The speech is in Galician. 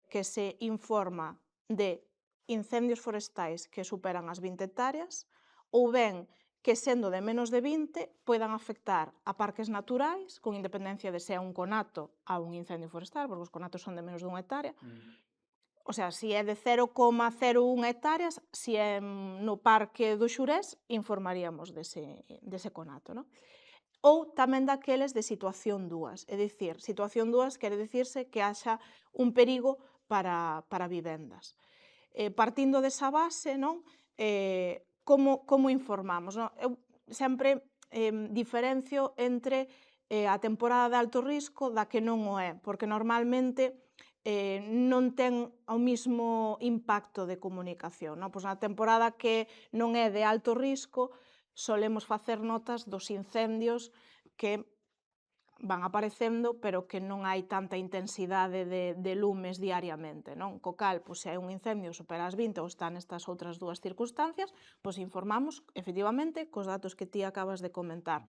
que se informa de incendios forestais que superan as 20 hectáreas, ou ben que sendo de menos de 20 poidan afectar a parques naturais, con independencia de se é un conato a un incendio forestal, porque os conatos son de menos de 1 hectárea. O sea, se é de 0,01 hectáreas, se é no Parque do Xurés, informaríamos dese conato, non? Ou tamén daqueles de situación 2, é dicir, situación 2 quere dicirse que haxa un perigo para vivendas. Partindo desa base, non, como informamos, non? Eu sempre diferencio entre a temporada de alto risco da que non o é, porque normalmente non ten o mismo impacto de comunicación, non? Pois na temporada que non é de alto risco, solemos facer notas dos incendios que van aparecendo, pero que non hai tanta intensidade de lumes diariamente, non? Co cal, pois, se hai un incendio supera as 20 ou está nestas outras dúas circunstancias, pois informamos, efectivamente, cos datos que ti acabas de comentar.